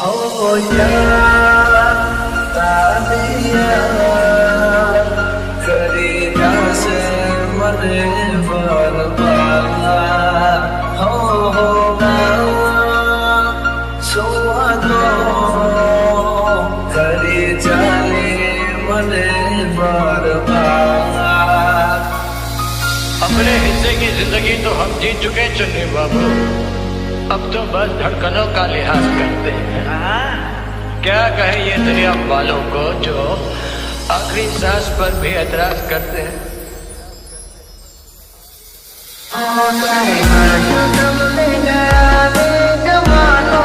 हो या તારિયા કરી જાશે મને બરબાદ હો સુવાનો કરી ચાલે મને बर्बाद। अपने हिस्से की जिंदगी तो हम जी चुके चुन्नी बाबू, अब तो बस धड़कनों का लिहाज करते हैं। क्या कहे ये दुनिया वालों को जो आखिरी सांस पर भी एतराज करते हैं। जमानो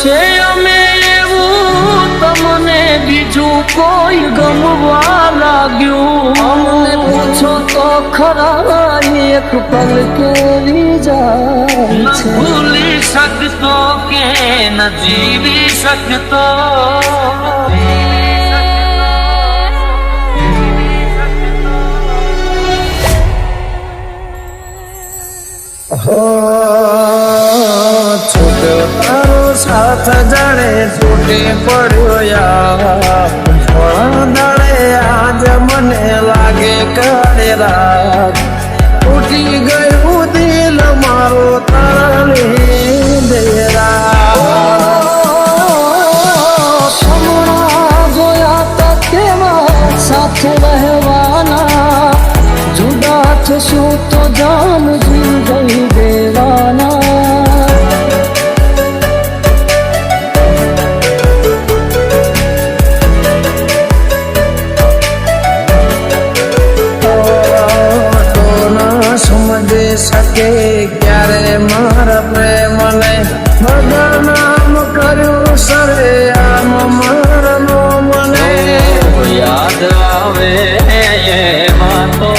છે અમે એવું તમને બીજું કોઈ ગમવા લાગ્યું. અમને પૂછો તો ખરા એક પલ કેવી જાય ન ભૂલી શકતો કે ન જીવી શકતો. છૂટ્યો તારો સાથ જાણે છૂટી પડ્યો યાર. દાડે આજ મને લાગે કાળે રાત. તૂટી ગયું દિલ મારો તારી દેરા. હમણાં જોયા તા કેવા સાથે રહેવાના. જુદા થશું તો જાન જીવ દઈ દેવાના. સમજી શકે ક્યારે મારા પ્રેમને બદનામ કર્યું સરે આમ મારનો મને. યાદ આવે એ વાતો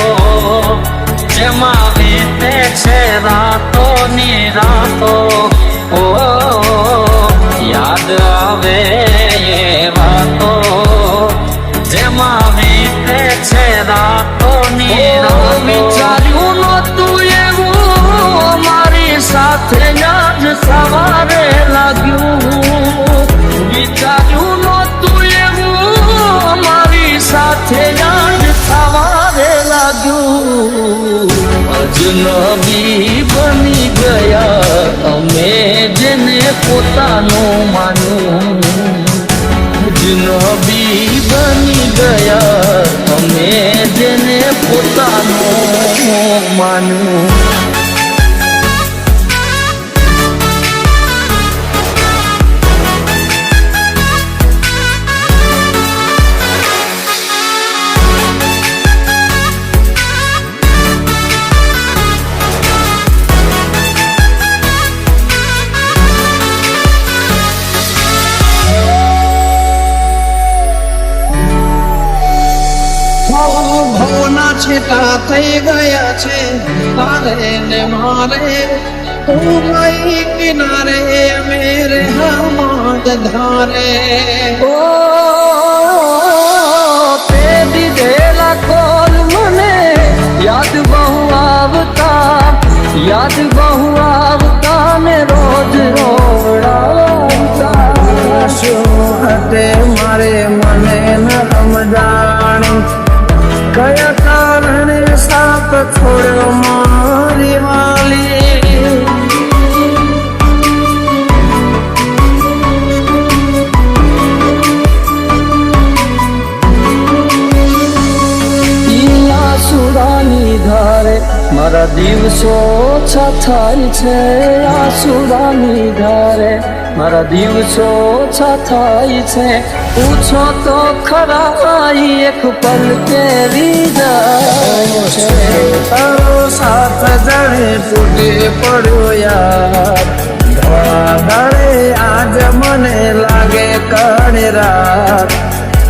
જેમાં વીતે છે રાતો ની રાતો. ઓ યાદ આવે એ વાતો જેમાં વીતે છે રાતો ની રાતો. વિચાર્યું નતું એવું મારી સાથે આજ સવારે લાગ્યું. વિચાર્યું નતું એવું મારી સાથે આજ સવારે લાગ્યું. અજનબી બની ગયા અમે જેને પોતાનું માન્યું. અજનબી બની ગયા અમે જેને પોતાનું માન્યું. ભવના છેટા થઈ ગયા છે તારે ને મારે. તું ગઈ કિનારે મેરે હમાદ ધારે. ઓ તે દીધેલા કોલ મને યાદ બહુ આવતા. યાદ બહુ આવતા ને રોજ રોવડાવતા. શું હતે મારે મને ન સમજાણી. કયા કારણે સાથ છોડ્યો મારી વાલી. આસુરાની ધારે મારા દિવસો ઓછા થાય છે. આસુરાની ધારે મારા દિવસો ઓછા થાય છે. પૂછો તો ખરા એક પલ કેવી જાય છે. તારો સાથ જાણે તૂટી પડ્યો યાર. ધોળા દાડે આજ મને લાગે કાળી રાત.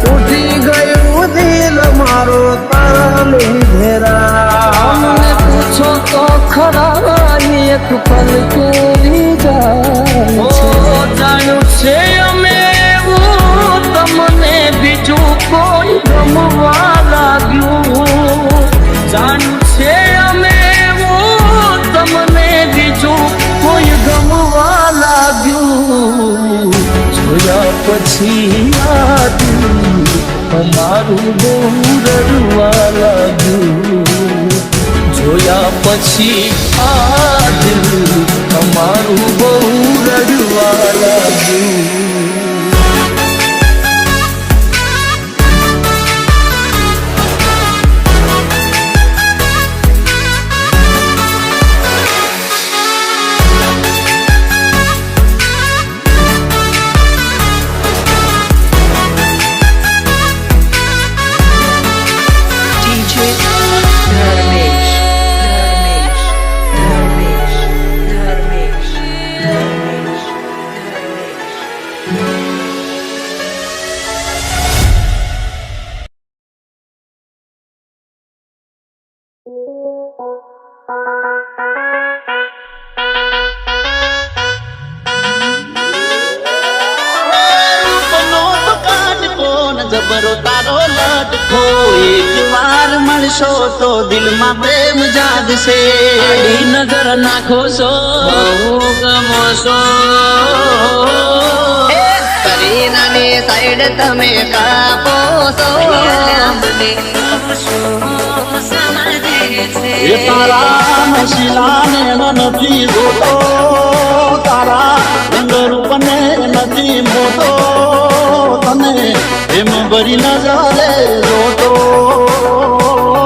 તૂટી ગયું દિલ મારો તારા લીધેરા. અમને પૂછો તો ખરા એક પલ કેવી જાય છે. જાણ્યું છે અમે એવું તમને બીજું કોઈ ગમવા લાગ્યું. જાણ્યું છે અમે એવું તમને બીજું કોઈ ગમવા લાગ્યું. જોયા પછી યાદ અમારું બહુ રડવા લાગ્યું. જોયા પછી આ દિલ અમારું બહુ રડવા લાગ્યું. જબરો તારો લટકો એક વાર મળશો તો દિલમાં પ્રેમ જાગશે આડી નજર નાખો છો બહુ ગમો છો કરીનાની સાઈડ તમે કાપો છો એ તારા મશીલાને નથી જોતો તારા રંગરૂપને નથી મોતો તને એમ ભરી નજરે જોતો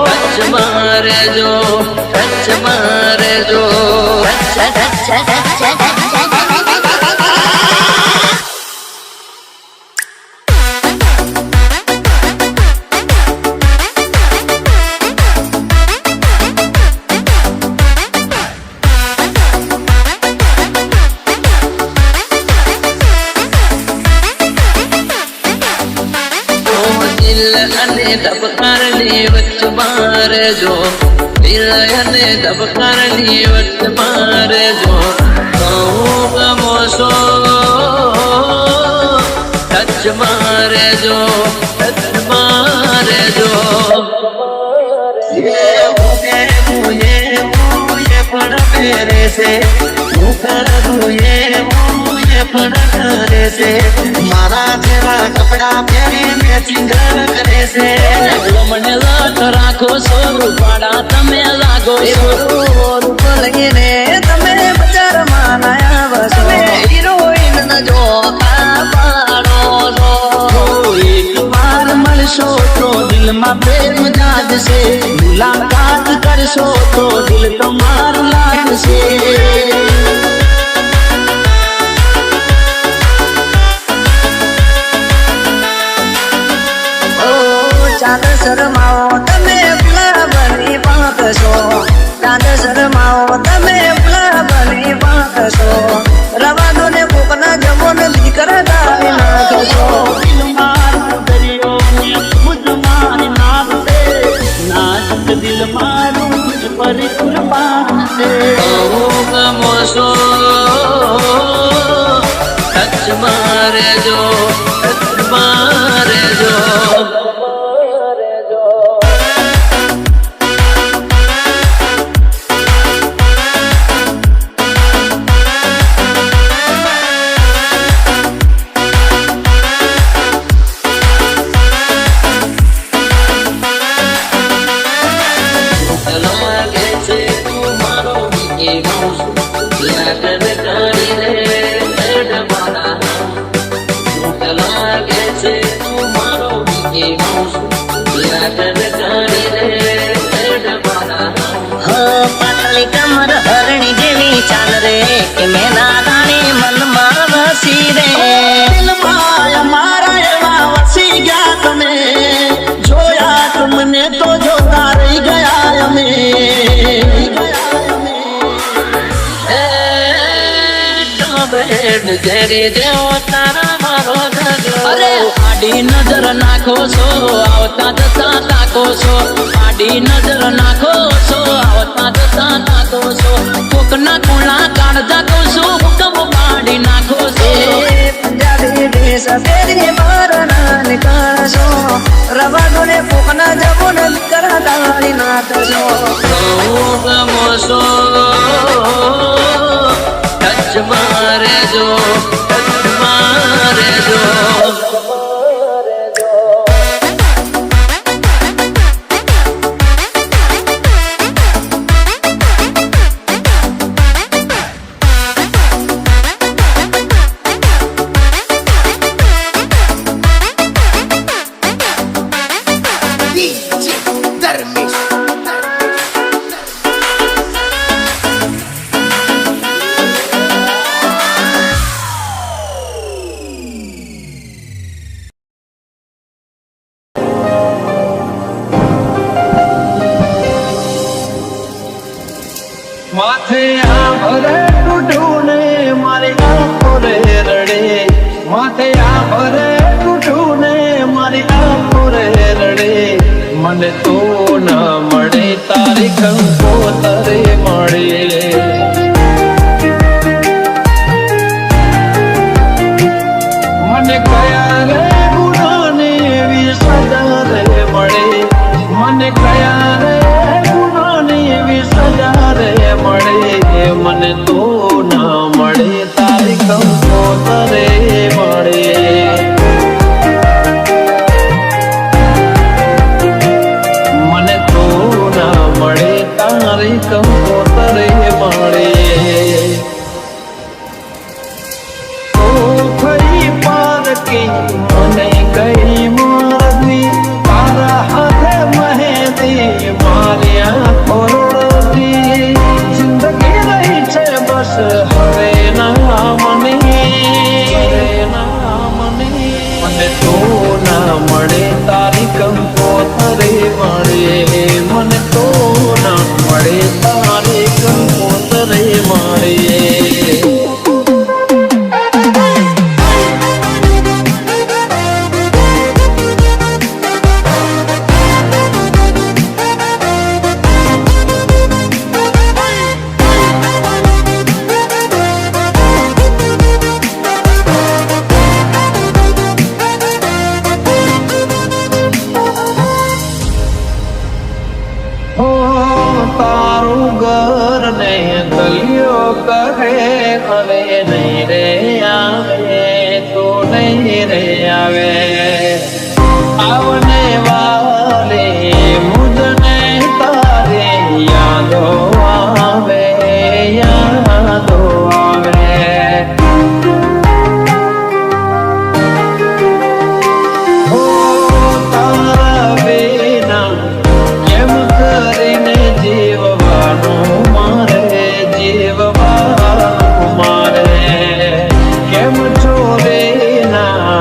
ટચ મારે જો અને ધબકારની વચ્ચ મારે જો દિલ અને ધબકારની વચ્ચ મારે જો કહું ગમો છો ટચ મારે જો પણ ફેરે છે હું કરું એ પણ કરે છે મારા જેવા કપડા પહેરી મેચિંગ કરે છે મને લાખ રાખો છો રૂપાડા તમે લાગો છો રૂપ લઈને તમે બજારમાં આવ્યા છો હિરોઈન ન જોતા પાડો છો એક વાર મળશો તો દિલમાં પ્રેમ જાગશે મુલાકાત કરશો તો દિલ તમારું લાગશે ચાંદ શરમાવો તમે ગુલાબની પાંખ છો ચાંદ શરમાવો તમે ગુલાબની પાંખ છો રવા દો ને કોકના જમો ને દીકરા દાવી નાખશો દિલ મારું દરિયો મુજ મારી નાખશે નાજુક દિલ મારું મુજ પર કુરબાન છે ગમો છો ટચ મારે જો પાતળી કમર હરણી જેવી ચાલ રે કે મેના રાણી મનમાં વસી રે દિલમાં અમારા એવા વસી ગયા તમે જોયા તમને તો જોતા રહી ગયા અમે અરે આડી નજર નાખો છો આવતા જતા તાકો છો આડી નજર નાખો છો આવતા જતા તાકો છો કોકના કોણા કાઢતા કહું છું હુકમ પાડી નાખો છો પંજાબી ડ્રેસ પહેરી મારા નીકળશો રવા દો ને કોકના જમો ને દીકરા દાવી નાખશો ગમો છો ટચ મારે જો ના મળે તારી કંકોતરે મળે, મને તો ના મળે તારી કંકોતરે મળે. તારું ઘર ને ગલિયો કહે હવે નહીં રે આવે, તો નહીં રે આવે. આવને વાલે મુજને તારે યાદો આવે, યાદો આવે. હો તારા વિના કેમ કરીને જીવવાનું મારે, જીવવાનું મારે. કેમ છોડે ના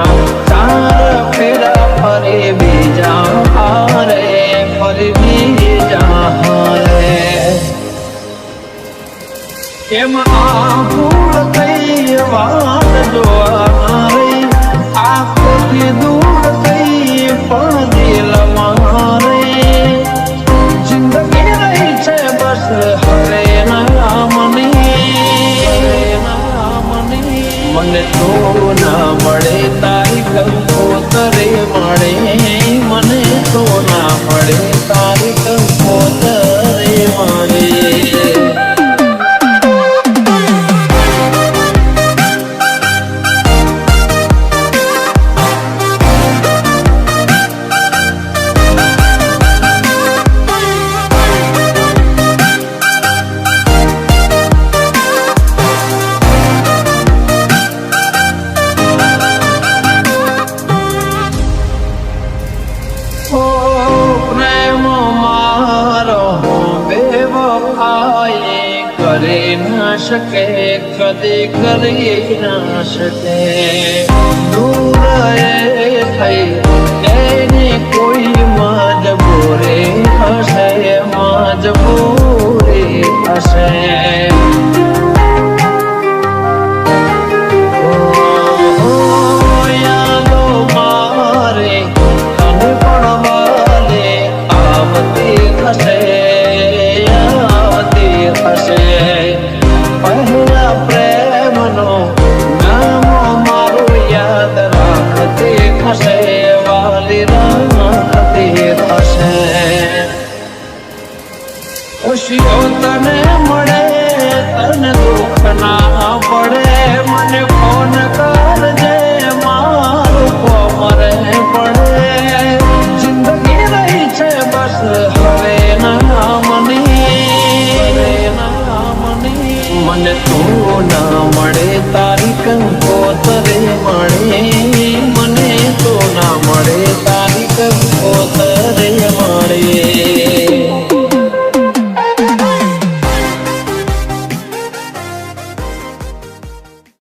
તારા ફેરા ફરી બીજા હારે, ફરી બીજા હારે. કેમ આ ભૂલ થઈ વાત જોવા રહી, આંખોથી દૂર થઈ પણ દિલ મારે. જિંદગી રહી છે બસ હરે નામની, મને તો ના મળે તારી કંકોતરે મળે, મને તો ના મળે તારી કંકોતરે મળે. પ્રેમ મારો બેવફાઈ કરી ના શકે, કદી કરી ના શકે. દૂર એ થઈ એની કોઈ મજબૂરી હશે, મજબૂરી હશે. પહેલા પ્રેમનો નામ મારું યાદ રાખતી હશે, વાલી રાખતી હશે. ખુશીઓ તને મળે તને દુઃખ ના પડે, મને ફોન કરજે મારું કોમરે પડે. જિંદગી રહી છે બસ હવે નામની, મને તો ના મળે તારી કંકોતરે મળે,